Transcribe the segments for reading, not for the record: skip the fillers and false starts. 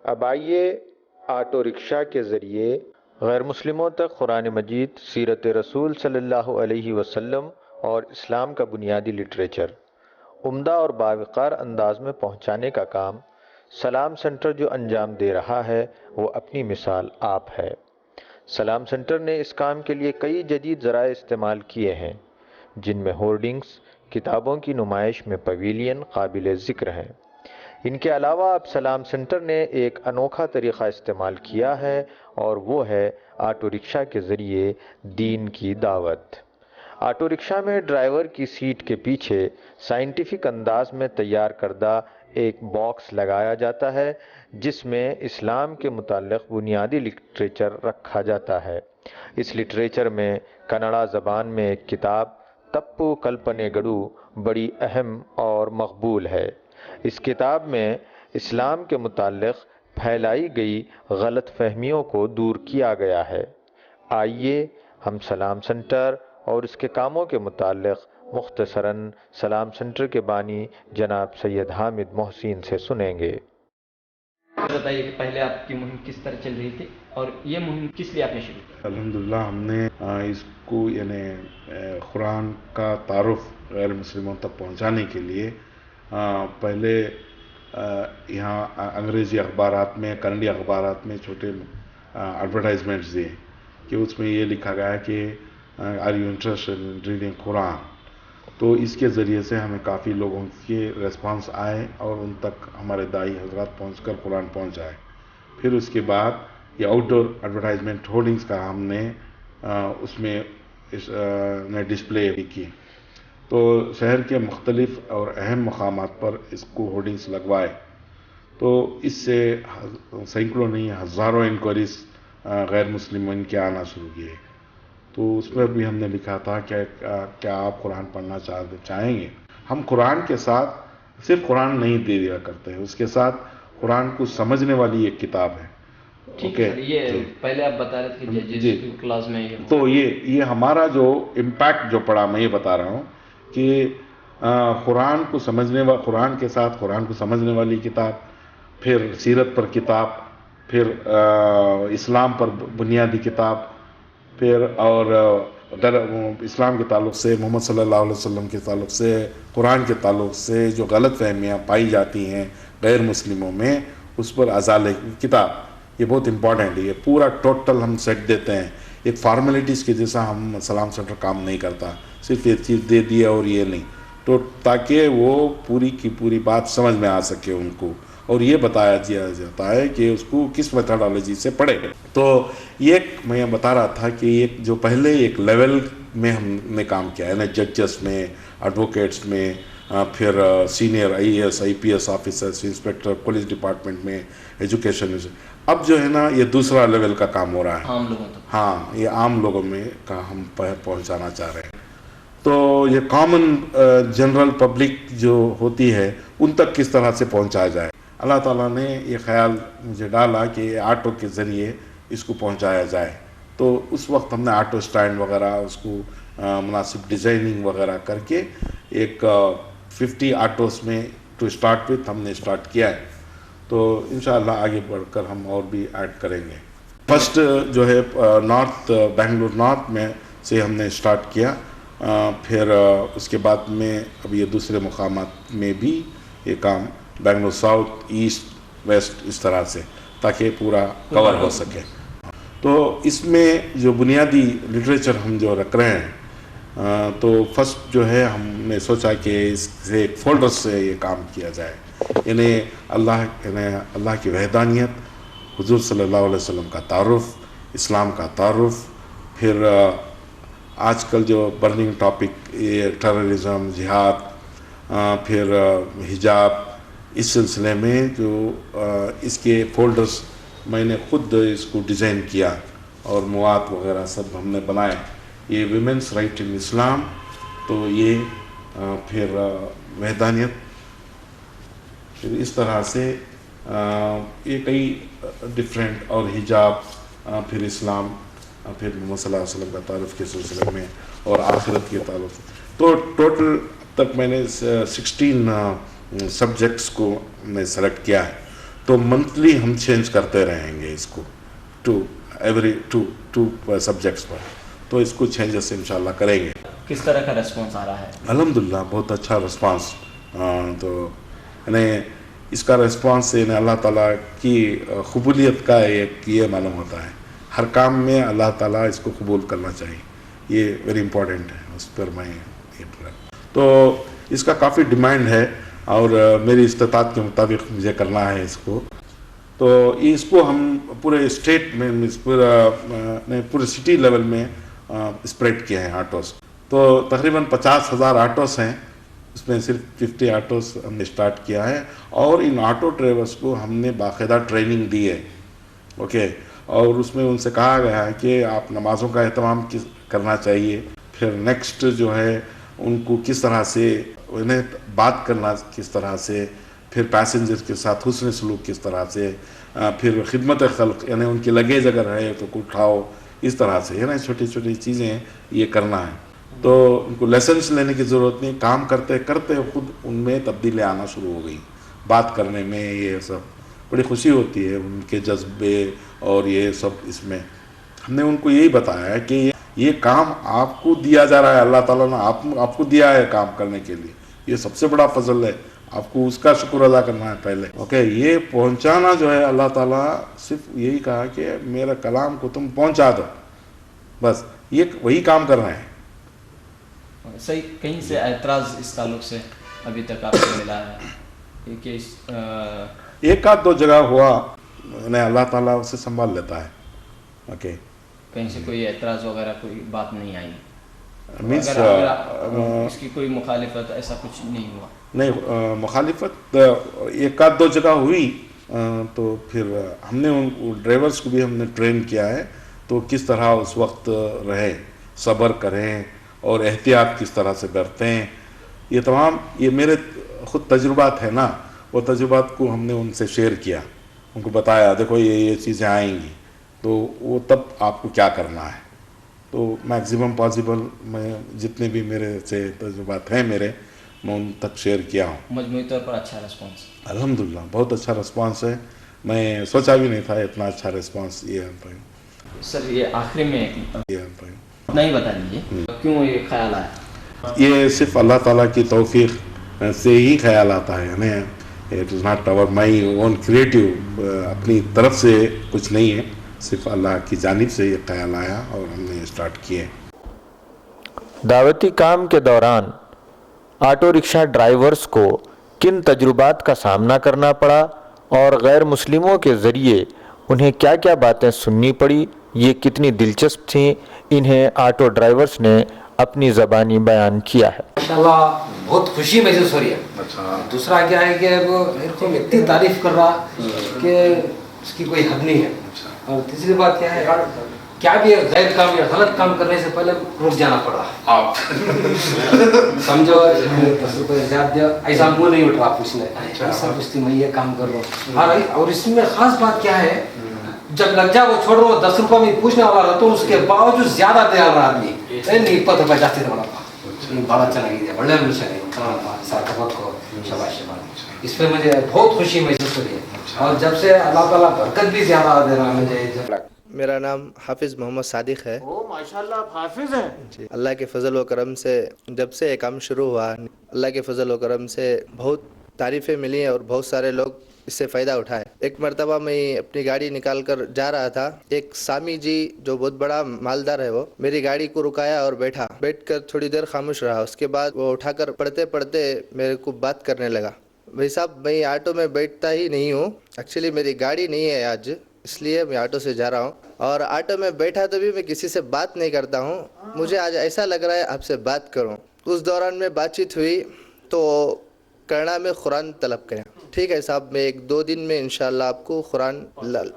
अब आइए auto rickshaw के ज़रिए गैर मुस्लिमों तक कुरान मजीद, सीरत रसूल सल्लल्लाहु अलैहि वसल्लम और इस्लाम का बुनियादी लिटरेचर उम्दा और बावकार अंदाज में पहुंचाने का काम सलाम सेंटर जो अंजाम दे रहा है वो अपनी मिसाल आप है। सलाम सेंटर ने इस काम के लिए कई जदीद ज़राए इस्तेमाल किए हैं, जिनमें होर्डिंग्स, किताबों की नुमाइश में पवेलियन काबिल ज़िक्र हैं। इनके अलावा अब सलाम सेंटर ने एक अनोखा तरीक़ा इस्तेमाल किया है और वो है ऑटो रिक्शा के ज़रिए दीन की दावत। ऑटो रिक्शा में ड्राइवर की सीट के पीछे साइंटिफिक अंदाज में तैयार करदा एक बॉक्स लगाया जाता है, जिसमें इस्लाम के मुताल्लिक़ बुनियादी लिटरेचर रखा जाता है। इस लिटरेचर में कन्नड़ा ज़बान में एक किताब तप्पू कल्पनेगडू बड़ी अहम और मकबूल है। इस किताब में इस्लाम के मुताल्लिक़ फैलाई गई गलत फहमियों को दूर किया गया है। आइए हम सलाम सेंटर और इसके कामों के मुताल्लिक़ मुख्तसरन सलाम सेंटर के बानी जनाब सैयद हामिद मोहसिन से सुनेंगे। बताइए कि पहले आपकी मुहिम किस तरह चल रही थी और ये मुहिम किस लिए आपने शुरू की? अल्हम्दुलिल्लाह हमने इसको यानी कुरान का तारुफ गैर मुस्लिमों तक पहुंचाने के लिए पहले यहाँ अंग्रेज़ी अखबारात में, कन्नड़ी अखबारात में छोटे एडवर्टाइजमेंट्स दिए कि उसमें ये लिखा गया है कि are you interested in reading Quran. तो इसके ज़रिए से हमें काफ़ी लोगों के रेस्पॉन्स आए और उन तक हमारे दाई हजरात पहुँचकर कुरान पहुँचाए। फिर उसके बाद ये आउटडोर एडवर्टाइजमेंट होर्डिंग्स का हमने उसमें डिस्प्ले की। तो शहर के मुख्तलिफ और अहम मकामात पर इसको होर्डिंग्स लगवाए। तो इससे सैकड़ों नहीं हज़ारों इंक्वायरीज गैर मुस्लिम के आना शुरू किए। तो उसमें भी हमने लिखा था क्या आप कुरान पढ़ना चाहेंगे। हम कुरान के साथ सिर्फ कुरान नहीं दे दिया करते हैं, उसके साथ कुरान को समझने वाली एक किताब है। ठीक है, ये पहले आप बता रहे थे कि जिस क्लास में ये तो ये हमारा जो इम्पैक्ट जो पड़ा, मैं ये बता रहा हूँ कि कुरान को कुरान के साथ कुरान को समझने वाली किताब, फिर सीरत पर किताब, फिर इस्लाम पर बुनियादी किताब, फिर और इस्लाम के ताल्लुक़ से, मोहम्मद सल्लल्लाहु अलैहि वसल्लम के ताल्लुक़ से, कुरान के ताल्लुक़ से जो गलत फहमियाँ पाई जाती हैं गैर मुस्लिमों में, उस पर अजाले की किताब। ये बहुत इंपॉर्टेंट है। ये पूरा टोटल हम सेट देते हैं। एक फॉर्मेलिटीज़ के जैसा हम सलाम सेंटर काम नहीं करता, सिर्फ एक चीज़ दे दिया और ये नहीं, तो ताकि वो पूरी की पूरी बात समझ में आ सके उनको, और ये बताया जाता है कि उसको किस मेथडोलॉजी से पढ़े। तो ये मैं बता रहा था कि एक जो पहले एक लेवल में हमने काम किया है ना, जजेस में, एडवोकेट्स में, फिर senior IAS IPS officers, inspector police department में, एजुकेशन में, अब जो है ना ये दूसरा लेवल का काम हो रहा है आम लोगों तक। हाँ, ये आम लोगों में का हम पहुंचाना चाह रहे हैं। तो ये कॉमन जनरल पब्लिक जो होती है उन तक किस तरह से पहुंचाया जाए। अल्लाह ताला ने ये ख्याल मुझे डाला कि ऑटो के ज़रिए इसको पहुंचाया जाए। तो उस वक्त हमने ऑटो स्टैंड वगैरह उसको मुनासिब डिज़ाइनिंग वगैरह करके एक 50 ऑटोस में टू स्टार्ट विथ हमने स्टार्ट किया है। तो इंशाअल्लाह आगे बढ़कर हम और भी ऐड करेंगे। फर्स्ट जो है नॉर्थ बेंगलुरु नॉर्थ में से हमने स्टार्ट किया, फिर उसके बाद में अब ये दूसरे मुकामात में भी ये काम बेंगलुरु साउथ, ईस्ट, वेस्ट, इस तरह से, ताकि पूरा कवर हो सके। तो इसमें जो बुनियादी लिटरेचर हम जो रख रहे हैं, तो फर्स्ट जो है हमने सोचा कि इससे एक फोल्डर से ये काम किया जाए, यानी अल्लाह की वहदानियत, हुजूर सल्लल्लाहु अलैहि वसल्लम का तारुफ, इस्लाम का तारुफ, फिर आजकल जो बर्निंग टॉपिक ये टेररिज्म, जिहाद, फिर हिजाब, इस सिलसिले में जो इसके फोल्डर्स मैंने खुद इसको डिज़ाइन किया और मवाद वगैरह सब हमने बनाए। ये विमेंस राइट इन इस्लाम, तो ये फिर वहदानियत, फिर इस तरह से ये कई डिफरेंट, और हिजाब, फिर इस्लाम, फिर मोहम्मद सल्लल्लाहु अलैहि वसल्लम का तारुफ के सिलसिले में, और आखिरत के ताल्लुक़। तो टोटल तक मैंने 16 सब्जेक्ट्स को मैं सेलेक्ट किया है। तो मंथली हम चेंज करते रहेंगे इसको टू एवरी टू सब्जेक्ट्स पर, तो इसको चेंजेस इंशाल्लाह करेंगे। किस तरह का रेस्पॉन्स आ रहा है? अल्हम्दुलिल्लाह बहुत अच्छा रिस्पांस, तो यानी इसका रिस्पांस यानी अल्लाह ताला की कबूलियत का एक ये मालूम होता है। हर काम में अल्लाह ताला इसको कबूल करना चाहिए, ये वेरी इंपॉर्टेंट है। उस पर मैं ये पूरा तो इसका काफ़ी डिमांड है और मेरी इस्तेताअत के मुताबिक मुझे करना है इसको। तो इसको हम पूरे स्टेट में पूरे सिटी लेवल में स्प्रेड किए हैं ऑटोस। तो तकरीबन 50,000 ऑटोस हैं, उसमें सिर्फ 50 ऑटोस हमने स्टार्ट किया है और इन ऑटो ड्राइवर्स को हमने बाकायदा ट्रेनिंग दी है। ओके, और उसमें उनसे कहा गया है कि आप नमाज़ों का एहतमाम करना चाहिए, फिर नेक्स्ट जो है उनको किस तरह से उन्हें बात करना, किस तरह से, फिर पैसेंजर के साथ हुस्न सलूक किस तरह से, फिर खिदमत खल्क यानी उनकी लगेज अगर है तो उठाओ, इस तरह से है ना, छोटी छोटी चीज़ें ये करना है। तो उनको लेसन्स लेने की ज़रूरत नहीं, काम करते करते खुद उनमें तब्दीली आना शुरू हो गई, बात करने में, ये सब बड़ी खुशी होती है, उनके जज्बे और ये सब। इसमें हमने उनको यही बताया है कि ये काम आपको दिया जा रहा है, अल्लाह ताला ने आपको दिया है काम करने के लिए, ये सबसे बड़ा फजल है, आपको उसका शुक्र अदा करना है पहले। ओके, ये पहुंचाना जो है अल्लाह ताला सिर्फ यही कहा कि मेरा कलाम को तुम पहुंचा दो, बस ये वही काम कर रहे हैं। सही, कहीं से एतराज़ इस ताल्लुक से अभी तक आपको मिला है कि एक आध दो जगह हुआ, नहीं अल्लाह ताला उसे संभाल लेता है। ओके, कहीं से कोई एतराज़ वगैरह कोई बात नहीं आई? मीन्स इसकी कोई मुखालिफत ऐसा कुछ नहीं हुआ? नहीं, मुखालिफत एक आध दो जगह हुई, तो फिर हमने उन ड्राइवर्स को भी हमने ट्रेन किया है, तो किस तरह उस वक्त रहे, सब्र करें और एहतियात किस तरह से बरतें, ये तमाम ये मेरे ख़ुद तजुर्बात है ना, वो तजुर्बात को हमने उनसे शेयर किया, उनको बताया देखो ये चीज़ें आएंगी, तो वो तब आपको क्या करना है। तो मैक्सिमम पॉसिबल मैं जितने भी मेरे से तजुर्बात हैं मेरे, मैं उन तक शेयर किया हूँ। मजमूई तौर पर अच्छा रिस्पांस? अल्हम्दुलिल्लाह बहुत अच्छा रिस्पांस है, मैं सोचा भी नहीं था इतना अच्छा रिस्पांस ये हम पाए। सर ये आखिरी में नहीं बता दीजिए क्यों ये ख्याल आया? ये सिर्फ अल्लाह ताला की तौफीक से ही ख्याल आता है, यानी it is not our my own creative, अपनी तरफ से कुछ नहीं है, सिर्फ अल्लाह की जानिब से ये ख्याल आया और हमने स्टार्ट किए। दावती काम के दौरान ऑटो रिक्शा ड्राइवर्स को किन तजुर्बात का सामना करना पड़ा और गैर मुस्लिमों के ज़रिए उन्हें क्या क्या बातें सुननी पड़ी, ये कितनी दिलचस्प थी, इन्हें ऑटो ड्राइवर्स ने अपनी ज़बानी बयान किया है। माशाल्लाह बहुत खुशी महसूस हो रही है। अच्छा, दूसरा क्या है कि वो मेरे को इतनी तारीफ कर रहा कि उसकी कोई हद नहीं है। और तीसरी बात क्या है, क्या भी गैर काम या गलत काम करने से पहले रुक जाना पड़ा आप समझो, ऐसा मुँह नहीं उठ रहा पूछने, ऐसा पूछती मैं ये काम कर रहा हूँ। और इसमें खास बात क्या है, जब लग जा वो छोड़ रहा हूँ 10 रुपये में पूछने वाला रहता हूँ, उसके बावजूद ज्यादा दे रहा आदमी नहीं 20 रुपये जास्ती तो बड़ा ಚೆನ್ನಾಗಿದೆ ಒಳ್ಳೆ ಮನುಷ್ಯ को शाबाश शाबाश। इस पे मुझे बहुत खुशी महसूस हो रही है और जब से अल्लाह ताला बरकत भी ज्यादा दे रहा है मुझे। मेरा नाम हाफिज़ मोहम्मद सादिक है। ओ माशाल्लाह आप हाफिज हैं। जी, अल्लाह के फजल व करम से जब से ये काम शुरू हुआ, अल्लाह के फजल व करम से बहुत तारीफ़ें मिली हैं और बहुत सारे लोग इससे फ़ायदा उठाए। एक मरतबा मैं अपनी गाड़ी निकाल कर जा रहा था, एक सामी जी जो बहुत बड़ा मालदार है, वो मेरी गाड़ी को रुकाया और बैठ कर थोड़ी देर खामोश रहा। उसके बाद वो उठाकर पढ़ते पढ़ते मेरे को बात करने लगा। भाई साहब, मैं ऑटो में बैठता ही नहीं हूँ, एक्चुअली मेरी गाड़ी नहीं है आज, इसलिए मैं ऑटो से जा रहा हूँ, और ऑटो में बैठा तो भी मैं किसी से बात नहीं करता हूँ, मुझे आज ऐसा लग रहा है आपसे बात करूँ। उस दौरान में बातचीत हुई तो करना में कुरान तलब किया। ठीक है साहब, मैं 1-2 दिन में इंशाल्लाह आपको कुरान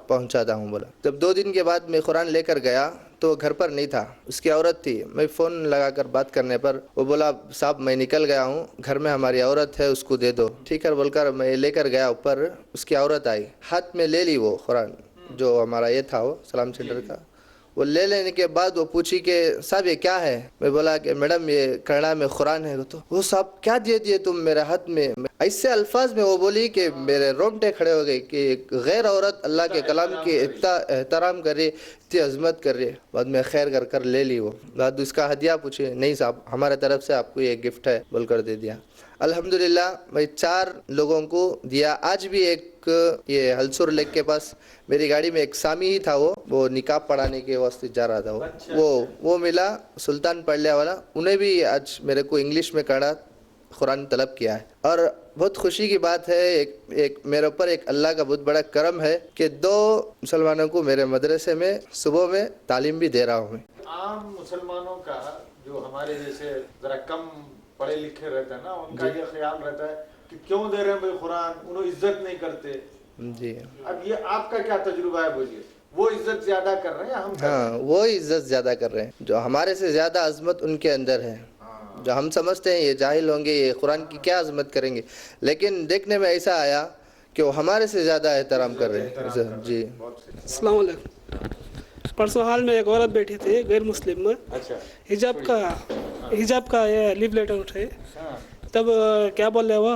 पहुँचाता हूँ बोला। जब 2 दिन के बाद मैं कुरान लेकर गया तो घर पर नहीं था, उसकी औरत थी। मैं फ़ोन लगाकर बात करने पर वो बोला साहब मैं निकल गया हूँ, घर में हमारी औरत है उसको दे दो। ठीक है बोलकर मैं लेकर गया ऊपर, उसकी औरत आई, हाथ में ले ली वो कुरान जो हमारा ये था वो सलाम सेंटर का, वो ले लेने के बाद वो पूछी कि साहब ये क्या है। मैं बोला कि मैडम ये कन्नड़ा में कुरान है। तो वो साहब क्या दे दिए तुम मेरे हाथ में। ऐसे अल्फाज में वो बोली कि मेरे रोंगटे खड़े हो गए कि एक गैर औरत अल्लाह के कलाम की इतना एहतराम कर रही, इतनी अजमत कर रही है। बाद में खैर कर ले ली। वो बाद उसका हदिया पूछे, नहीं साहब हमारे तरफ से आपको ये गिफ्ट है बोलकर दे दिया। अल्हम्दुलिल्लाह मैं 4 लोगों को दिया। आज भी एक ये हलसुर लेक के पास मेरी गाड़ी में एक सामी ही था, वो निकाब पढ़ाने के वास्ते जा रहा था। वो मिला सुल्तान पढ़लिया वाला। उन्हें भी आज मेरे को इंग्लिश में कन्नड़ा कुरान तलब किया है। और बहुत खुशी की बात है, एक मेरे ऊपर एक अल्लाह का बहुत बड़ा करम है कि 2 मुसलमानों को मेरे मदरसे में सुबह में तालीम भी दे रहा हूँ मैं। आम मुसलमानों का जो हमारे जैसे जरा कम पढ़े लिखे रहते हैं ना, उनका ये ख्याल रहता है कि क्यों दे रहे हैं भाई कुरान, उन्हें इज्जत नहीं करते जी। अब ये आपका क्या तजुर्बा है, बोलिए। वो इज्जत ज्यादा कर रहे हैं या हम कर रहे हैं? हाँ, वो इज्जत ज्यादा कर रहे हैं। जो हमारे से ज्यादा अजमत उनके अंदर है। जो हम समझते हैं ये जाहिल होंगे, ये कुरान की क्या अजमत करेंगे, लेकिन देखने में ऐसा आया कि वो हमारे से ज्यादा एहतराम कर रहे हैं। जी। अस्सलाम वालेकुम। परसों हाल में एक औरत बैठी थी गैर मुस्लिम में, अच्छा, हिजाब का ये लीव लेटर उठे। तब क्या बोले वो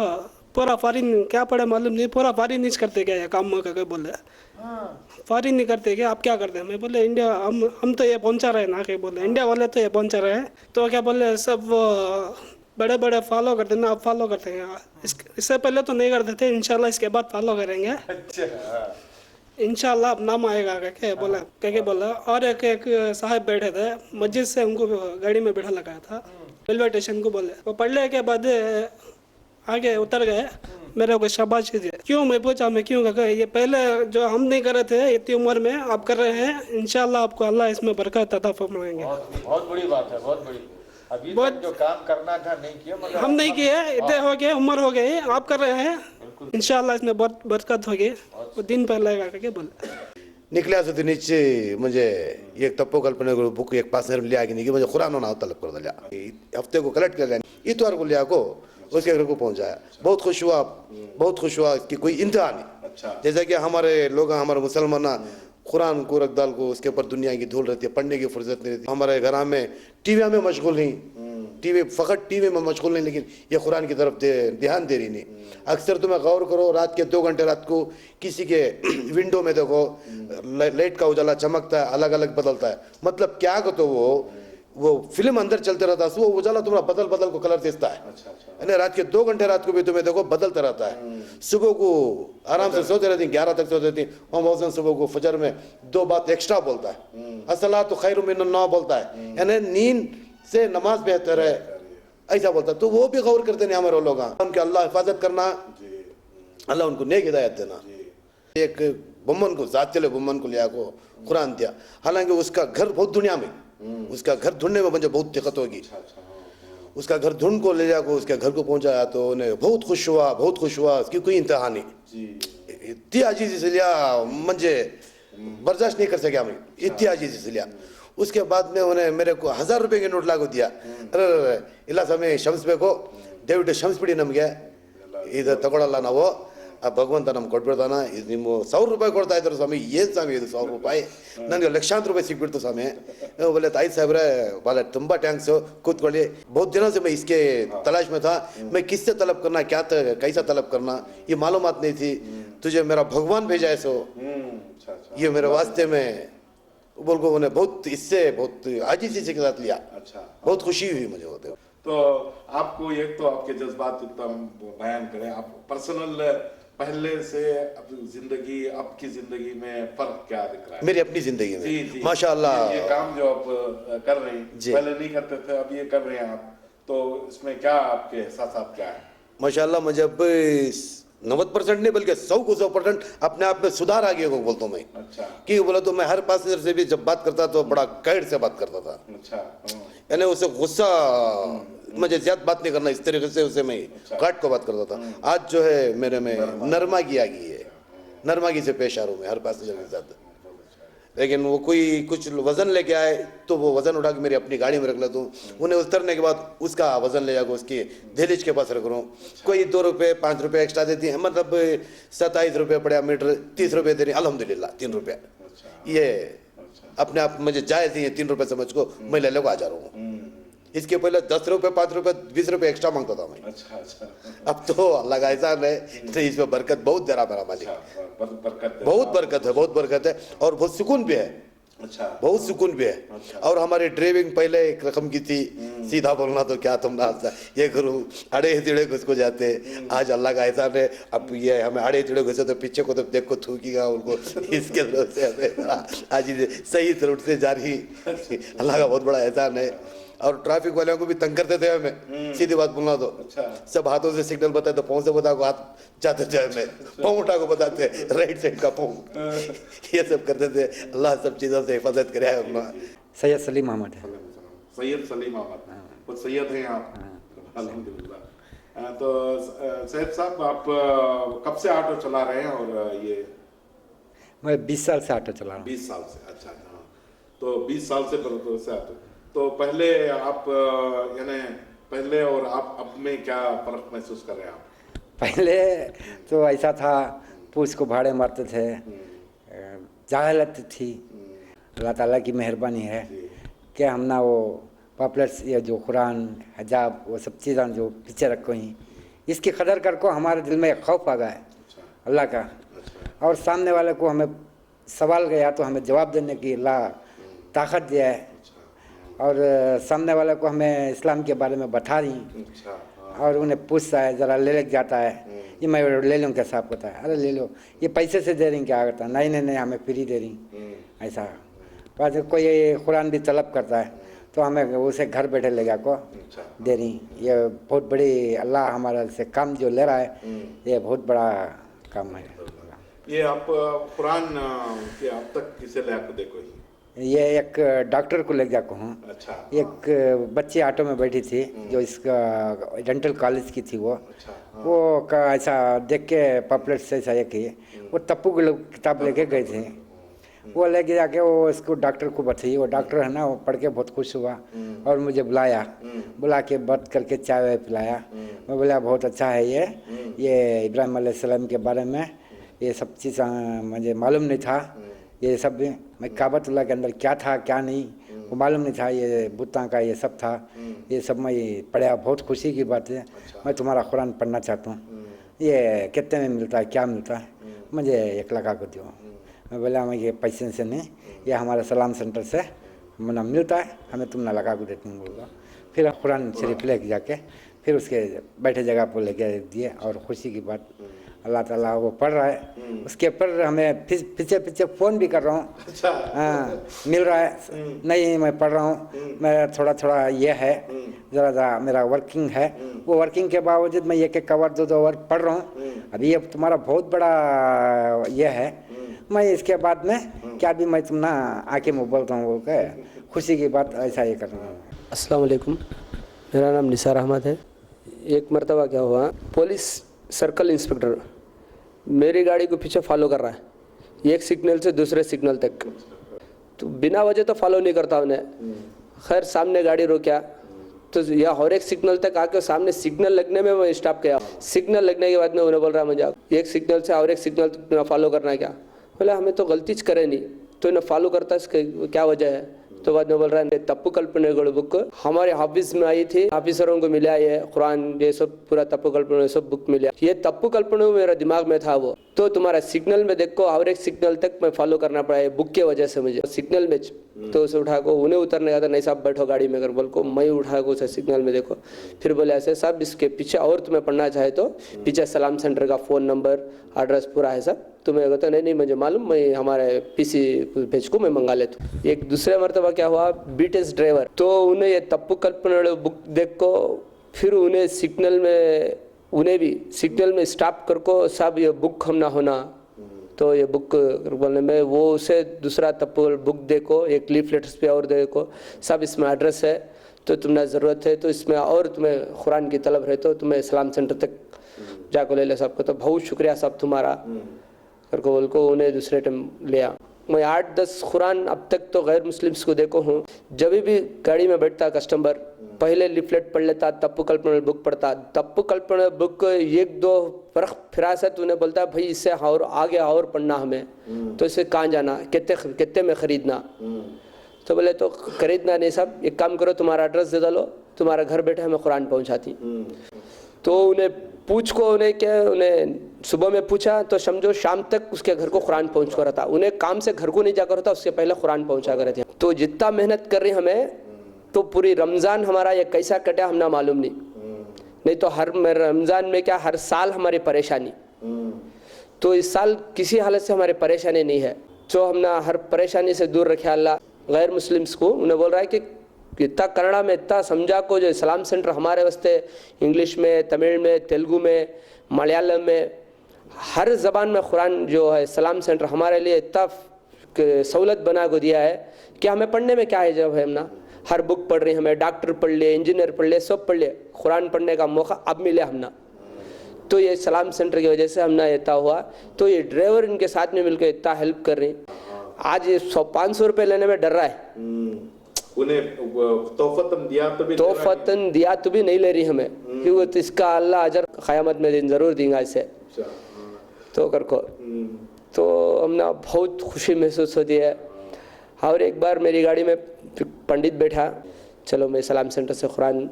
पूरा फॉरिन क्या पढ़े मालूम नहीं, पूरा फॉरिन नहीं करते क्या ये काम का, क्या बोले फॉरिन नहीं करते क्या, आप क्या करते हैं। मैं बोले इंडिया हम तो ये पहुंचा रहे हैं ना, क्या बोले इंडिया वाले तो ये पहुंचा रहे हैं। तो क्या बोले सब बड़े बड़े फॉलो करते हैं ना, आप फॉलो करते हैं। इससे पहले तो नहीं करते थे, इंशाल्लाह इसके बाद फॉलो करेंगे। इंशाल्लाह अब नाम आएगा क्या बोला, क्या बोला। और एक साहब बैठे थे मस्जिद से, उनको गाड़ी में बैठा लगाया था रेलवे स्टेशन को। बोले वो पढ़ने के बाद आगे उतर गए, मेरे को शाबाशी दी। क्यों, मैं पूछा मैं क्यों कहा, ये पहले जो हम नहीं कर रहे थे इतनी उम्र में आप कर रहे हैं, इंशाल्लाह आपको अल्लाह इसमें बरकत अता फरमाएंगे। बहुत बड़ी बात है, बहुत बड़ी। अभी तक जो काम करना था नहीं किया, मगर हम नहीं किए, इतने हो गए, उम्र हो गई, आप कर रहे हैं, इंशाल्लाह इसमें बहुत बरकत होगी। वो दिन पर लगेगा क्या बोले। निकल्या असं तिनीचे म्हणजे एक तप्पो कल्पना बुक एक पास लिया की नहीं कि मुझे कुरान नाव तलब कर दिया। हफ्ते को कलेक्ट कर गया, इतवार को लिया को उसके घर को पहुंचाया। बहुत खुश हुआ कि कोई इंतहा नहीं। जैसा कि हमारे लोग हमारे मुसलमान कुरान को रखदाल को उसके ऊपर दुनिया की धूल रहती है, पढ़ने की फुर्सत नहीं रहती। हमारे घर में टीवी में मशगूल नहीं, टीवी में मशगूल नहीं, लेकिन ये कुरान की तरफ ध्यान दे रही नहीं। अक्सर तुम्हें गौर करो, रात के 2 घंटे रात को किसी के विंडो में देखो लाइट का उजाला चमकता है, अलग अलग बदलता है। मतलब क्या को तो वो फिल्म अंदर चलते रहता है, वो उजाला तुम्हारा बदल को कलर देता है। रात के 2 घंटे रात को भी तुम्हें देखो बदलता रहता है। सुबह को आराम से सोते रहती, 11 तक सोते रहती। और मौसम सुबह को फजर में 2 बात एक्स्ट्रा बोलता है, अस्सलातु खैरुम मिनन नौम बोलता है, यानी नींद से नमाज बेहतर है, ऐसा बोलता है। तो वो भी गौर करते नहीं हमारे लोग, उनके अल्लाह हिफाजत करना, अल्लाह उनको नेक हिदायत देना। एक बुम्मन को जात चले बुम्मन को लिया को कुरान दिया, हालांकि उसका घर बहुत दुनिया में, उसका घर ढूंढने में मुझे बहुत दिक्कत होगी। उसका घर ढूंढ को ले जाकर उसके घर को पहुंचाया तो उन्हें बहुत खुश हुआ, उसकी कोई इंतहा नहीं। इतनी आजीजी से लिया, मुझे बर्दाश्त नहीं कर सके हमें, इतनी आजीजी से लिया। उसके बाद में उन्हें मेरे को 1000 रुपये के नोट लागू दिया। अरे इला समय शम्स बेको दयविಟ್ಟು शम्स पिड़ी ನಮಗೆ ಇದು ತಗೊಳ್ಳಲ್ಲ ನಾವು, ಆ ಭಗವಂತ ನಮ್ಗೆ ಕೊಟ್ಬಿಡ್ತಾನ, ನಿಮ್ಮ 100 ರೂಪಾಯಿ ಕೊಡ್ತಾ ಇದ್ರು ಸ್ವಾಮಿ, ಏನು ಸ್ವಾಮಿ ಇದು 100 ರೂಪಾಯಿ, ನನಗೆ ಲಕ್ಷಾಂತರ ರೂಪಾಯಿ ಸಿಕ್ಬಿಡ್ತು ಸ್ವಾಮಿ। बोले ताई साहब बोले तुम्बा थैंक्स, कूदಕೊಳ್ಳಿ। बहुत दिनों से मैं इसके तलाश में था, मैं किससे तलब करना, क्या कैसा तलब करना ये मालूमात नहीं थी। तुझे मेरा भगवान भेजा है, सो ये मेरे वास्ते में बोल को उन्हें बहुत इससे बहुत आजीजी से साथ लिया। बहुत खुशी हुई मुझे होते। तो आपको एक तो आपके जज्बात एकदम बयान करें, आप पर्सनल पहले से जिंदगी आपकी जिंदगी में फर्क क्या दिख रहा है? मेरी अपनी जिंदगी में जी, माशाअल्लाह ये काम जो आप कर रहे हैं, पहले नहीं करते थे, अब ये कर रहे हैं आप, तो इसमें क्या आपके एहसास क्या है? माशाअल्लाह मुझे अब 90% नहीं बल्कि 100% अपने आप में सुधार आ गया को बोलता हूँ मैं। अच्छा। क्यों बोला तो मैं हर पैसेंजर से भी जब बात करता तो बड़ा कैड से बात करता था। अच्छा। यानी उसे गुस्सा मुझे ज्यादा बात नहीं करना, इस तरीके से उसे मैं काट को बात करता था। आज जो है मेरे में नरमागी आ गई है, नरमागी से पेश आ रहा हूँ मैं हर पैसेंजर के साथ। लेकिन वो कोई कुछ वजन लेके आए तो वो वजन उठा के मेरी अपनी गाड़ी में रख लेता हूँ, उन्हें उतरने के बाद उसका वजन ले जाकर उसकी दहलीज के पास रख रहा हूँ। कोई 2 रुपये 5 रुपये एक्स्ट्रा देती है, मतलब 27 रुपये पड़ा मीटर, 30 रुपये दे रही, अल्हम्दुलिल्लाह 3 रुपये। ये अपने आप मुझे जायज है 3 रुपए समझ को मैं ले लो आ जा रहा हूँ। इसके पहले 10 रुपए 5 रुपए 20 रुपए एक्स्ट्रा मांगता था मैं। अच्छा अच्छा अब तो अल्लाह का एहसान है, तो इसमें बरकत बहुत दे रहा मेरा मालिक। बरकत बहुत बरकत है, बहुत बरकत है और बहुत सुकून भी है। अच्छा बहुत सुकून भी है। और हमारी ड्राइविंग पहले एक रकम की थी, सीधा बोलना तो क्या तुम ना ये करूँ अड़े टिड़े घुस को जाते, आज अल्लाह का एहसान है अब ये हमें अड़े टिड़े घुसे तो पीछे को तो देखो थूकीगा उनको, इसके तरफ से हमें आज सही रूट से जारी, अल्लाह का बहुत बड़ा एहसान है। और ट्रैफिक वालों को भी तंग करते थे हमें, सीधी बात बोलना तो सब हाथों से सिग्नल बताए तो पाँव से बता को हाथ जाते थे, हमें पाँव उठा को बताते राइट साइड का पाँव, ये सब करते थे। अल्लाह सब चीज़ों से हिफाजत करे अपना। सैयद सलीम अहमद है। सैयद सलीम अहमद, वो सैयद हैं आप? अल्हम्दुलिल्लाह। तो सैयद साहब आप कब से ऑटो चला रहे हैं? और ये मैं 20 साल से ऑटो चला रहा हूँ। 20 साल से? अच्छा हाँ, तो 20 साल से बरदों से ऑटो। तो पहले आप यानी पहले और आप अब में क्या फर्क महसूस कर रहे हैं आप? पहले तो ऐसा था, पूछ को भाड़े मारते थे, जाहलत थी। अल्लाह ताला की मेहरबानी है कि हम ना वो पॉपुलर्स ये जो कुरान हिजाब वो सब चीज़ें जो पीछे रखो ही, इसकी कदर कर को हमारे दिल में खौफ आ गया है अल्लाह का। और सामने वाले को हमें सवाल गया तो हमें जवाब देने की अल्लाह ताकत दिया है। और सामने वाले को हमें इस्लाम के बारे में बता रही, और उन्हें पूछता है ज़रा ले जाता है, ये मैं ले लूँ क्या साहब कहता है, अरे ले लो, ये पैसे से दे रही क्या करता है, नहीं नहीं नहीं हमें फ्री दे रही, ऐसा। बाद कोई कुरान भी तलब करता है तो हमें उसे घर बैठे ले जा को दे रही। ये बहुत बड़ी अल्लाह हमारा से काम जो ले रहा है, ये बहुत बड़ा काम है। ये आप कुरान के अब तक किसे ले आकर देखो? ये एक डॉक्टर को ले जाको हूँ। अच्छा। एक बच्ची ऑटो में बैठी थी जो इसका डेंटल कॉलेज की थी, वो का ऐसा देख के पॉपुलर से ऐसा कि वो तप्पू की किताब लेके गए थे, वो लेके जाके वो इसको डॉक्टर को बताई। वो डॉक्टर है ना, वो पढ़ के बहुत खुश हुआ और मुझे बुला के बात करके चाय वाय पिलाया। मैं बोला बहुत अच्छा है ये इब्राहिम अलैहिस्सलाम के बारे में ये सब चीज़ मुझे मालूम नहीं था। ये सब मैं काबतुल्लाह के अंदर क्या था क्या नहीं वो मालूम नहीं था, ये बुत्ता का ये सब था, ये सब मैं पढ़ा, बहुत खुशी की बात है। मैं तुम्हारा कुरान पढ़ना चाहता हूँ, ये कितने में मिलता है, क्या मिलता है? मुझे 1 लाख को दो। मैं बोला मैं ये पैसे से नहीं, ये हमारे सलाम सेंटर से मना मिलता है, हमें तुम ना लगा को देती हूँ बोला। फिर कुरान शरीफ लेके जाके फिर उसके बैठे जगह पर लेके दिए, और खुशी की बात अल्लाह ताला वो पढ़ रहा है, उसके ऊपर हमें पीछे पीछे फ़ोन भी कर रहा हूँ। अच्छा। हाँ मिल रहा है, नहीं मैं पढ़ रहा हूँ, मैं थोड़ा ये है ज़रा मेरा वर्किंग है, वो वर्किंग के बावजूद मैं एक कवर 2 वर्ड पढ़ रहा हूँ। अभी ये तुम्हारा बहुत बड़ा ये है, मैं इसके बाद में क्या भी मैं तुम ना आके मैं बोलता हूँ बोल के खुशी की बात ऐसा ये कर रहा हूँ। अस्सलाम वालेकुम, मेरा नाम निसार अहमद है। एक मरतबा क्या हुआ, पुलिस सर्कल इंस्पेक्टर मेरी गाड़ी को पीछे फॉलो कर रहा है, एक सिग्नल से दूसरे सिग्नल तक, तो बिना वजह तो फॉलो नहीं करता उन्हें। खैर सामने गाड़ी रोका तो यह और एक सिग्नल तक आके सामने सिग्नल लगने में मैं स्टॉप किया। सिग्नल लगने के बाद में उन्हें बोल रहा मुझे एक सिग्नल से और एक सिग्नल तक फॉलो करना है क्या? बोला हमें तो गलती करे नहीं, तो इन्हें फॉलो करता है क्या वजह है? तो बाद में बोल रहा है तप्पू कल्पना बुक हमारे ऑफिस में आई थी, ऑफिसरों को मिला ये कुरान ये सब पूरा तप्पू कल्पना सब बुक मिला। ये तप्पू कल्पना मेरा दिमाग में था वो, तो तुम्हारा सिग्नल में देखो और एक सिग्नल तक मैं फॉलो करना पड़ा है बुक के वजह से मुझे सिग्नल में। तो उसे उठा को उन्हें उतरने का था, नहीं साहब बैठो गाड़ी में, कर बोल को मैं उठा को उसे सिग्नल में देखो। फिर बोले ऐसे साहब इसके पीछे और तुम्हें पढ़ना चाहे तो पीछे सलाम सेंटर का फ़ोन नंबर एड्रेस पूरा है सब तुम्हें कहता नहीं मुझे मालूम, मैं हमारे पीसी भेज को मैं मंगा लेता हूँ। एक दूसरे मरतबा क्या हुआ, बीटीएस ड्राइवर तो उन्हें ये तप्पू कल्पना बुक देख को फिर उन्हें सिग्नल में स्टॉप कर को साहब ये बुक हम ना होना, तो ये बुक बोलने में वो उसे दूसरा तप्पू बुक देखो एक लीफलेट्स पे और देखो साहब इसमें एड्रेस है तो तुम्हें ज़रूरत है तो इसमें और तुम्हें कुरान की तलब है तो तुम्हें इस्लाम सेंटर तक जाको ले ले साहब को। तो बहुत शुक्रिया साहब तुम्हारा करको बोल को उन्हें दूसरे टाइम लिया। मैं 8-10 कुरान अब तक तो गैर मुस्लिम्स को देखो हूँ, जब भी गाड़ी में बैठता कस्टमर पहले लिफलेट पढ़ लेता, तप्पू कल्पना बुक पढ़ता, तप्पू कल्पना बुक एक दो फर्क फिरासत उन्हें बोलता भाई इससे और आगे और पढ़ना हमें, तो इसे कहाँ जाना, कितने में ख़रीदना, तो बोले तो खरीदना नहीं साहब, एक काम करो तुम्हारा एड्रेस दे डालो, तुम्हारा घर बैठे हमें कुरान पहुंचाती। तो उन्हें पूछ को उन्हें सुबह में पूछा तो समझो शाम तक उसके घर को कुरान पहुंच कर था। उन्हें काम से घर को नहीं जाकर होता, उससे पहले कुरान पहुंचा कर थे। तो जितना मेहनत कर रही हमें, तो पूरी रमज़ान हमारा ये कैसा कटा हमने मालूम नहीं तो हर रमज़ान में क्या हर साल हमारी परेशानी, तो इस साल किसी हालत से हमारी परेशानी नहीं है। जो हमने हर परेशानी से दूर रखे अल्लाह। गैर मुस्लिम्स को उन्हें बोल रहा है कि इतना कन्नड़ा में इतना समझा को जो इस्लाम सेंटर हमारे वास्ते इंग्लिश में, तमिल में, तेलुगु में, मलयालम में, हर ज़बान में कुरान जो है इस्लाम सेंटर हमारे लिए इतना सहूलत बना को दिया है कि हमें पढ़ने में क्या है। जब है ना हर बुक पढ़ रही, हमें डॉक्टर पढ़ लिए, इंजीनियर पढ़ लिए, सब पढ़ लिए, कुरान पढ़ने का मौका अब मिले हमना। तो ये इस्लाम सेंटर की वजह से हमने इतना हुआ। तो ये ड्राइवर इनके साथ में मिलकर इतना हेल्प कर रही। आज ये 100-500 रुपये लेने में डर रहा है, उन्हें तोहफतन दिया तो भी नहीं ले रही हमें, क्योंकि तो इसका अल्लाह अजर क़यामत में दिन ज़रूर देगा इसे। तो कर को तो हमने बहुत खुशी महसूस होती है। और एक बार मेरी गाड़ी में पंडित बैठा, चलो मैं सलाम सेंटर से कुरान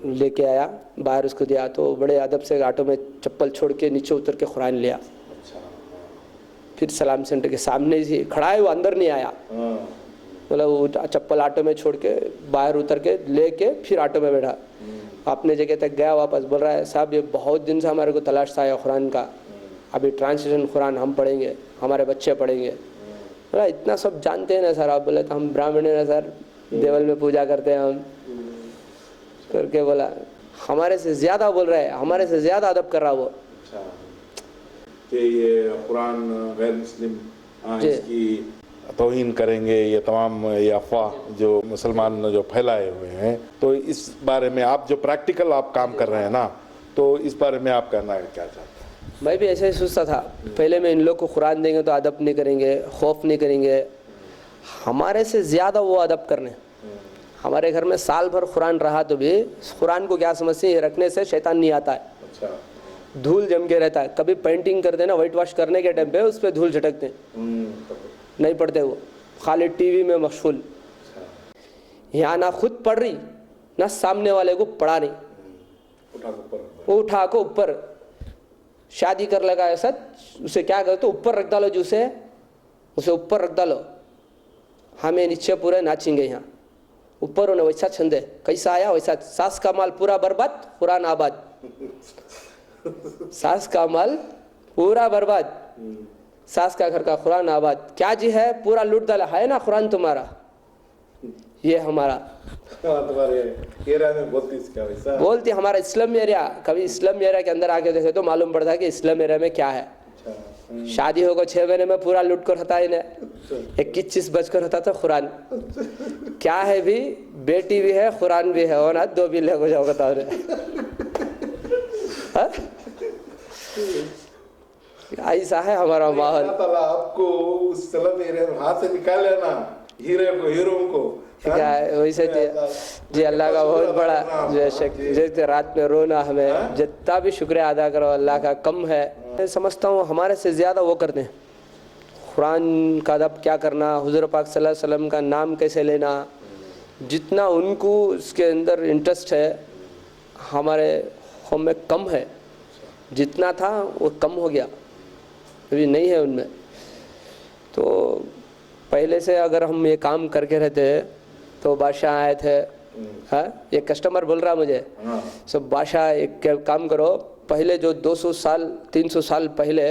लेके आया, बाहर उसको दिया, तो बड़े अदब से ऑटो में चप्पल छोड़ के नीचे उतर के कुरान लिया। फिर सलाम सेंटर के सामने ही खड़ा है, वो अंदर नहीं आया, मतलब वो चप्पल ऑटो में छोड़ के बाहर उतर के लेके फिर ऑटो में बैठा, अपने जगह तक गया, वापस बोल रहा है साहब ये बहुत दिन से हमारे को तलाश था कुरान का, अभी ट्रांसलेशन कुरान हम पढ़ेंगे, हमारे बच्चे पढ़ेंगे। बोला इतना सब जानते हैं ना सर आप? बोले तो हम ब्राह्मण हैं ना सर, देवल में पूजा करते हैं हम, करके बोला हमारे से ज़्यादा बोल रहा है, हमारे से ज़्यादा अदब कर रहा वो। कि ये कुरान गैर मुस्लिम इसकी तौहीन करेंगे, ये तमाम ये अफवाह जो मुसलमान जो फैलाए हुए हैं, तो इस बारे में आप जो प्रैक्टिकल आप काम कर रहे हैं ना, तो इस बारे में आप कहना क्या चाहते हैं? मैं भी ऐसे ही सोचता था पहले, मैं इन लोग को कुरान देंगे तो अदब नहीं करेंगे, खौफ नहीं करेंगे, हमारे से ज़्यादा वो अदब करने। हमारे घर में साल भर कुरान रहा तो भी कुरान को क्या समझते हैं, रखने से शैतान नहीं आता है। अच्छा, धूल जम के रहता है, कभी पेंटिंग करते ना वाइट वॉश करने के टाइम पे उस पर धूल झटकते, नहीं पढ़ते वो, खाली टीवी में मशगूल। यहाँ ना खुद पढ़ रही ना सामने वाले को पढ़ा रही, उठा को ऊपर शादी कर लगा ऐसा, उसे क्या करते ऊपर रख डालो, जूसे उसे ऊपर रख डालो, हमें नीचे पूरे नाचेंगे यहाँ ऊपर। उन्हें वैसा छंद है, कैसा आया वैसा, सास का माल पूरा बर्बाद कुरान आबाद, सास का माल पूरा बर्बाद, सास का घर का कुरान आबाद, क्या जी है पूरा लूट डाला है ना कुरान तुम्हारा, ये हमारा तुम्हारे एरिया में बोलती हमारा इस्लाम एरिया। कभी इस्लाम एरिया के अंदर आके देखे तो मालूम पड़ता है कि इस्लाम एरिया में क्या है। शादी होगा 6 महीने में पूरा लूट कर होता है इन्हें, 21 चीज बचकर होता था कुरान, क्या है भी, बेटी भी है कुरान भी है, और ना 2 भी ले हो जाओ बताओ ऐसा है हमारा माहौल। आपको उस हाथ से निकाले ना हीरो को क्या है वैसे जी, अल्लाह का बहुत बड़ा जैसे रात में रोना, हमें जितना भी शुक्रिया अदा करो अल्लाह का कम है। मैं समझता हूँ हमारे से ज़्यादा वो करते हैं कुरान का अदब क्या करना, हुज़ूर पाक सल्लल्लाहु अलैहि वसल्लम का नाम कैसे लेना, जितना उनको उसके अंदर इंटरेस्ट है हमारे हम में कम है, जितना था वो कम हो गया, अभी नहीं है उनमें। तो पहले से अगर हम ये काम करके रहते तो बादशाह आए थे, हाँ ये कस्टमर बोल रहा मुझे, सब बादशाह एक काम करो, पहले जो 200 साल 300 साल पहले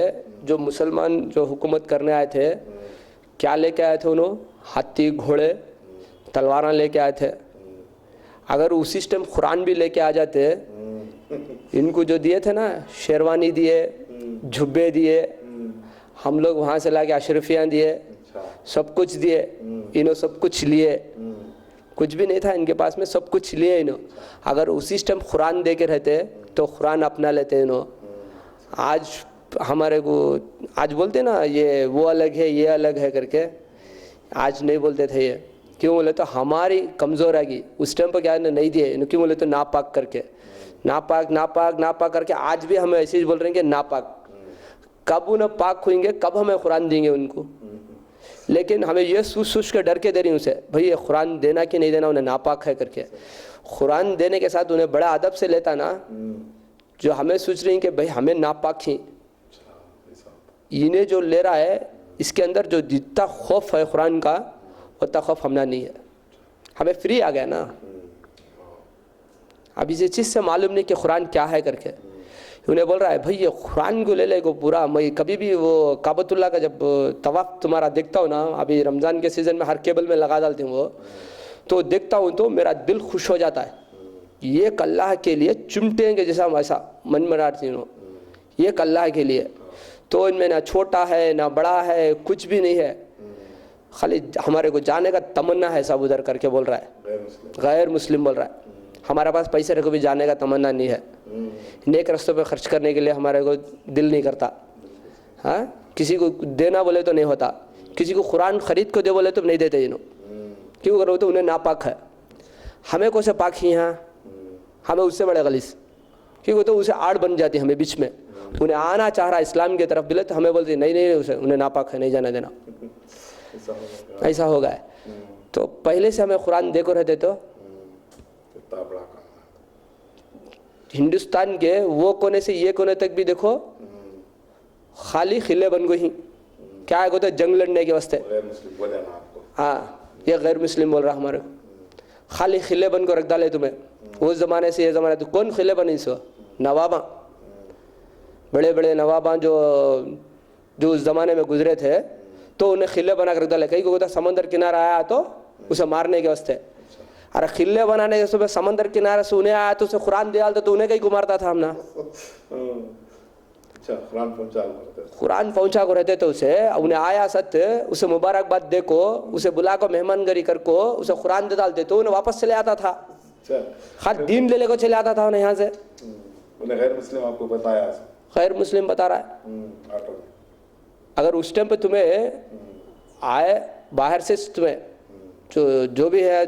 जो मुसलमान जो हुकूमत करने आए थे, क्या लेके आए थे उन्होंने, हाथी घोड़े तलवारें लेके आए थे। अगर उसी टाइम कुरान भी लेके आ जाते, इनको जो दिए थे ना शेरवानी दिए, झुब्बे दिए, हम लोग वहाँ से लाके अशरफियाँ दिए, सब कुछ दिए, इन्हों सब कुछ लिए, कुछ भी नहीं था इनके पास में, सब कुछ लिए इन्हों। अगर उसी टाइम कुरान दे के रहते तो कुरान अपना लेते इन्हों। आज हमारे को आज बोलते ना ये वो अलग है ये अलग है करके, आज नहीं बोलते थे ये, क्यों बोले तो हमारी कमज़ोर आएगी। उस टाइम पर क्या नहीं दिए, क्यों बोले तो नापाक करके, नापाक नापाक नापाक करके आज भी हमें ऐसे ही बोल रहे हैं कि नापाक। कब उन्हें पाक होंगे, कब हमें कुरान देंगे उनको। लेकिन हमें ये सोच के डर के दे रही उसे, भाई ये कुरान देना कि नहीं देना, उन्हें नापाक है करके। कुरान देने के साथ उन्हें बड़ा अदब से लेता ना, जो हमें सोच रही हैं कि भाई हमें नापाक ही, इन्हें जो ले रहा है इसके अंदर जो जितना खौफ है कुरान का उतना खौफ हमना नहीं है। हमें फ्री आ गया ना, अब इस चीज़ से मालूम नहीं कि कुरान क्या है करके। उन्हें बोल रहा है भाई ये कुरान को ले ले को पूरा। मैं कभी भी वो काबतुल्लाह का जब तवाफ तुम्हारा देखता हूँ ना, अभी रमज़ान के सीज़न में हर केबल में लगा डालती हूँ वो, तो देखता हूँ तो मेरा दिल खुश हो जाता है। ये अल्लाह के लिए चिमटेंगे जैसा वैसा मन बनाती हूँ, ये अल्लाह के लिए। तो इनमें ना छोटा है ना बड़ा है, कुछ भी नहीं है, खाली हमारे को जाने का तमन्ना है सब उधर करके बोल रहा है। गैर मुस्लिम बोल रहा है, हमारे पास पैसे रख भी जाने का तमन्ना नहीं है, नेक रस्तों पे खर्च करने के लिए हमारे को दिल नहीं करता। हाँ, किसी को देना बोले तो नहीं होता, किसी को कुरान खरीद को दे बोले तो नहीं देते इन्हों। क्यों करो तो उन्हें नापाक है, हमें को से पाक ही। यहाँ हमें उससे बड़े गलीस, क्योंकि तो उसे आड़ बन जाती हमें बीच में। उन्हें आना चाह रहा इस्लाम की तरफ बोले तो हमें बोलते नहीं नहीं उसे, उन्हें नापाक है, नहीं जाने देना। ऐसा हो गया है। तो पहले से हमें कुरान देखो रहते तो हिंदुस्तान के वो कोने से ये कोने तक भी देखो खाली खिले बन गई। क्या है तो जंग लड़ने के वास्ते। हाँ, ये गैर मुस्लिम बोल रहा हमारे को, खाली खिले बन को रख डाले तुम्हें। उस ज़माने से ये ज़माने तो कौन खिले बन इसको, नवाबा, बड़े बड़े नवाबा जो उस ज़माने में गुजरे थे, तो उन्हें खिले बना कर रख डाले। कहीं को समंदर किनारा आया तो उसे मारने के वास्ते। अरे खिले बनाने के सुबह समंदर किनारे से उन्हें आया तो उसे कुरान दे डालता तो उन्हें कहीं को मारता था हमना। कुरान पहुंचा को रहते तो उसे, उन्हें आया सत्य, उसे मुबारकबाद देखो, उसे बुला को मेहमानगरी कर को उसे कुरान दे डालते तो उन्हें वापस चले आता था। हर दिन ले को चले आता था उन्हें यहाँ से। उन्हें गैर मुस्लिम आपको बताया, गैर मुस्लिम बता रहा है। अगर उस टाइम पे तुम्हें आए बाहर से, तुम्हें जो भी है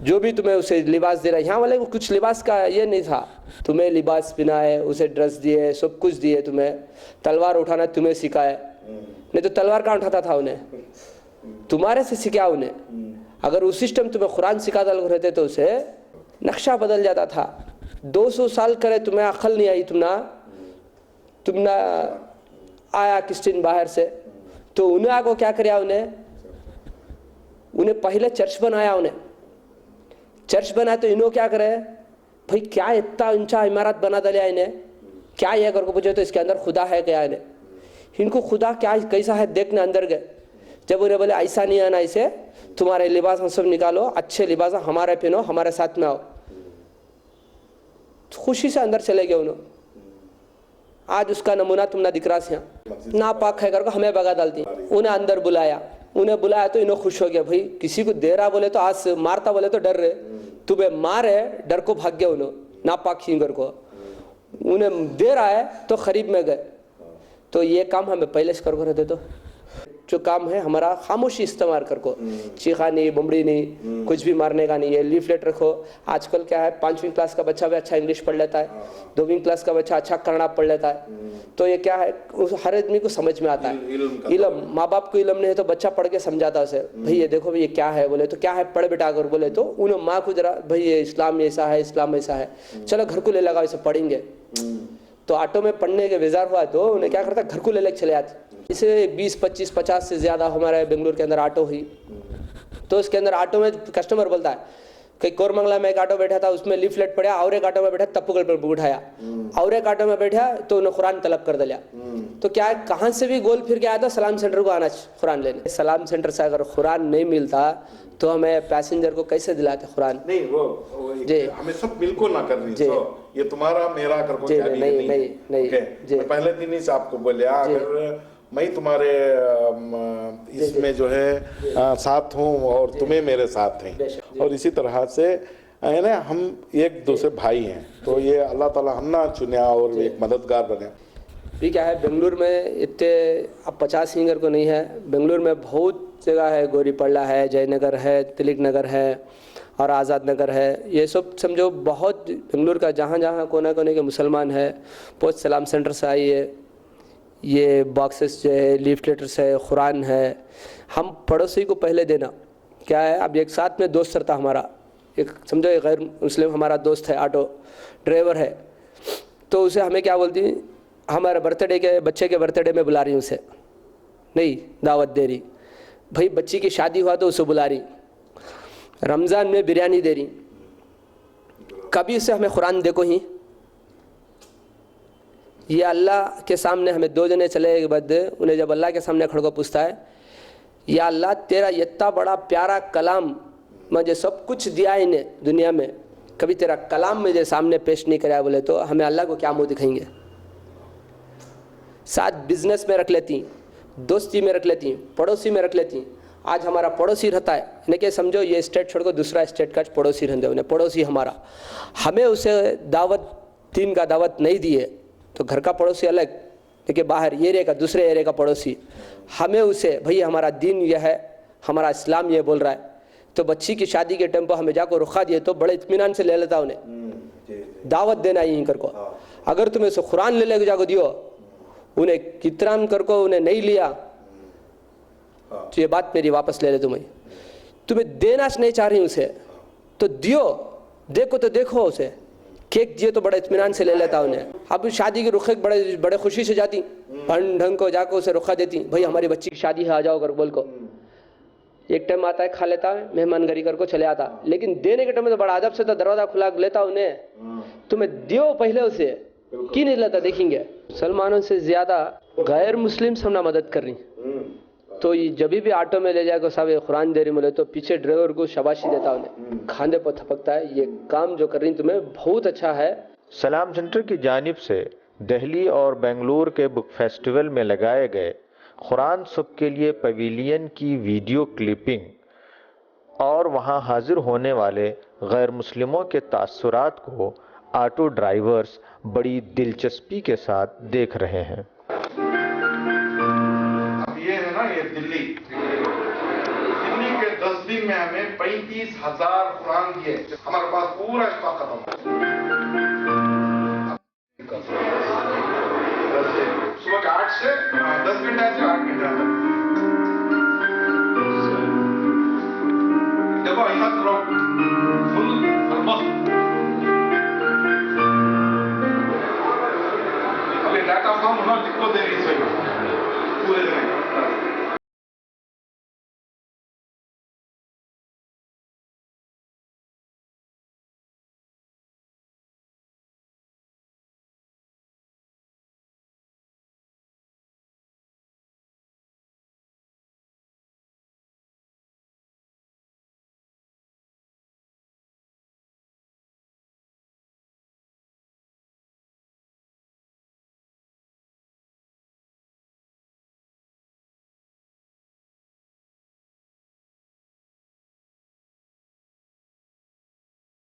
जो भी तुम्हें उसे लिबास दे रहा है, यहाँ वाले को कुछ लिबास का ये नहीं था। तुम्हें लिबास पहनाए, उसे ड्रेस दिए, सब कुछ दिए, तुम्हें तलवार उठाना तुम्हें सिखाए। नहीं तो तलवार कहाँ उठाता था उन्हें, तुम्हारे से सिखाया उन्हें। अगर उस सिस्टम तुम्हें कुरान सिखा डाल रहते तो उसे नक्शा बदल जाता था। 200 साल करे तुम्हें अक्ल नहीं आई, तुमना आया किस दिन बाहर से, तो उन्हें आगो क्या कराया, उन्हें पहले चर्च बनाया। उन्हें चर्च बनाया तो इन्हों क्या करे, भाई क्या इतना ऊंचा इमारत बना डालिया इन्हें, क्या ये अगर को पूछे तो इसके अंदर खुदा है क्या। इनको खुदा क्या कैसा है देखने अंदर गए। जब उन्हें बोले ऐसा नहीं आना, इसे तुम्हारे लिबास हम सब निकालो, अच्छे लिबास हमारे पहनो, हमारे साथ में आओ, खुशी से अंदर चले गए उन्होंने। आज उसका नमूना तुमने दिख रहा है, नापाक है करके हमें भगा डालती। उन्हें अंदर बुलाया, उन्हें बुलाया तो इन्हों खुश हो गया। भाई किसी को दे रहा बोले तो आज मारता बोले तो डर रहे, तुम्हें मारे डर को भाग गया उन्होंने, नापाक खींगर को उन्हें दे रहा है तो खरीब में गए। तो ये काम हमें पहले से कर रहते। तो जो काम है हमारा खामोशी इस्तेमाल कर को, चीखा नहीं, बमड़ी नहीं, कुछ भी मारने का नहीं। ये लीफलेट रखो। आजकल क्या है, 5वीं क्लास का बच्चा भी अच्छा इंग्लिश पढ़ लेता है, 2वीं क्लास का बच्चा अच्छा कन्नड़ा पढ़ लेता है। तो ये क्या है, हर आदमी को समझ में आता है। इल्म, माँ बाप को इल्म नहीं है तो बच्चा पढ़ के समझाता है उसे, भाई ये देखो भाई ये क्या है, बोले तो क्या है पढ़ बेटा अगर बोले तो उन्हें माँ को जरा भाई ये इस्लाम ऐसा है, इस्लाम ऐसा है, चलो घर को ले लगा इसे पढ़ेंगे। तो ऑटो में पढ़ने के बेजार हुआ तो उन्हें क्या करता, घर को ले चले आते। इसे 20, 25, 50 से ज़्यादा हमारे बेंगलुरु के अंदर ऑटो हुई। तो उसके अंदर ऑटो में कस्टमर बोलता है कि कोरमंगला में एक ऑटो बैठा था, उसमें लीफलेट पड़ा, और एक ऑटो में बैठा तप्पुगल पर उठाया, और एक ऑटो में बैठा तो उन्हें कुरान तलब कर दिया। तो क्या है, कहाँ से भी गोल फिर के आया था सलाम सेंटर को आना कुरान लेने। सलाम सेंटर से अगर कुरान नहीं मिलता तो हमें पैसेंजर को कैसे दिलाते कुरान? नहीं वो जी हमें सब बिल्कुल ना करनी जी, ये तुम्हारा मेरा कर को नहीं जी। पहले दिन ही से आपको बोलिया, अगर मैं तुम्हारे इसमें जो है साथ हूँ और तुम्हें मेरे साथ हैं, और इसी तरह से है ना, हम एक दूसरे भाई हैं। तो ये अल्लाह ताला हमना चुनिया और एक मददगार बने। भी क्या है, बेंगलुरु में इतने अब 50 सिंगर को नहीं है। बेंगलुरु में बहुत जगह है, गोरीपल्ला है, जयनगर है, तिलक नगर है और आज़ाद नगर है। ये सब समझो बहुत बेंगलुरु का जहाँ जहाँ कोना कोने के मुसलमान है, बहुत सलाम सेंटर से आई है, ये बॉक्सेस जो है, लीफलेटर्स है, कुरान है। हम पड़ोसी को पहले देना क्या है। अब एक साथ में दोस्त रहता हमारा, एक समझो एक गैर मुस्लिम हमारा दोस्त है, ऑटो ड्राइवर है, तो उसे हमें क्या बोलती, हमारे बर्थडे के बच्चे के बर्थडे में बुला रही हूँ उसे, नहीं दावत दे रही, भाई बच्ची की शादी हुआ तो उसे बुला रही, रमज़ान में बिरयानी दे रही। कभी उसे हमें कुरान देखो ही, ये अल्लाह के सामने हमें 2 जने चले के बाद उन्हें जब अल्लाह के सामने खड़को पूछता है, या अल्लाह तेरा इतना बड़ा प्यारा कलाम मुझे सब कुछ दिया इन्हें दुनिया में, कभी तेरा कलाम मुझे सामने पेश नहीं कराया बोले तो हमें अल्लाह को क्या मुँह दिखाएंगे। साथ बिजनेस में रख लेती, दोस्ती में रख लेती, पड़ोसी में रख लेती। आज हमारा पड़ोसी रहता है, यानी कि समझो ये स्टेट छोड़ को दूसरा स्टेट का पड़ोसी रहते, उन्हें पड़ोसी हमारा, हमें उसे दावत दीन का दावत नहीं दिए तो घर का पड़ोसी अलग, लेकिन बाहर ये एरिया का दूसरे एरिया का पड़ोसी, हमें उसे भाई हमारा दीन यह है, हमारा इस्लाम ये बोल रहा है, तो बच्ची की शादी के टाइम पर हमें जाकर रुखा दिए तो बड़े इत्मीनान से ले लेता उन्हें दावत देना यहीं कर को। अगर तुम्हें उसे कुरान ले ले जाकर दियो, उन्हें कितना कर को उन्हें नहीं लिया तो ये बात मेरी वापस ले ले, तुम्हें देना नहीं चाह रही उसे तो दियो, देखो तो देखो उसे, केक दिए तो बड़े इत्मीनान से ले लेता उन्हें। अब शादी की रुखे बड़े बड़े खुशी से जाती, ढंग को जाकर उसे रुखा देती, भाई हमारी बच्ची की शादी है आ जाओ कर बोल को। एक टाइम आता है, खा लेता है, मेहमानगरी कर को चले आता, लेकिन देने के टाइम में तो बड़ा अदब से तो दरवाजा खुला लेता उन्हें, तुम्हें दियो पहले उसे, क्यों नहीं लेता देखेंगे। मुसलमानों से ज्यादा गैर मुस्लिम हमने मदद कर रही, तो ये जब भी ऑटो में ले जाकर साहब ये कुरान दे रही बोले तो पीछे ड्राइवर को शाबाशी देता उन्हें, खांधे पर थपकता है, ये काम जो कर रही तुम्हें बहुत अच्छा है। सलाम सेंटर की जानिब से दिल्ली और बेंगलुरु के बुक फेस्टिवल में लगाए गए कुरान सुब के लिए पवेलियन की वीडियो क्लिपिंग और वहां हाजिर होने वाले गैर मुस्लिमों के तासुरात को ऑटो ड्राइवर्स बड़ी दिलचस्पी के साथ देख रहे हैं। अब ये है ना, ये दिल्ली के 10 दिन में हमें 35,000 कुरान दिए, हमारे पास पूरा स्टॉक खत्म। सुबह के 8 से 10 घंटे से 8 घंटे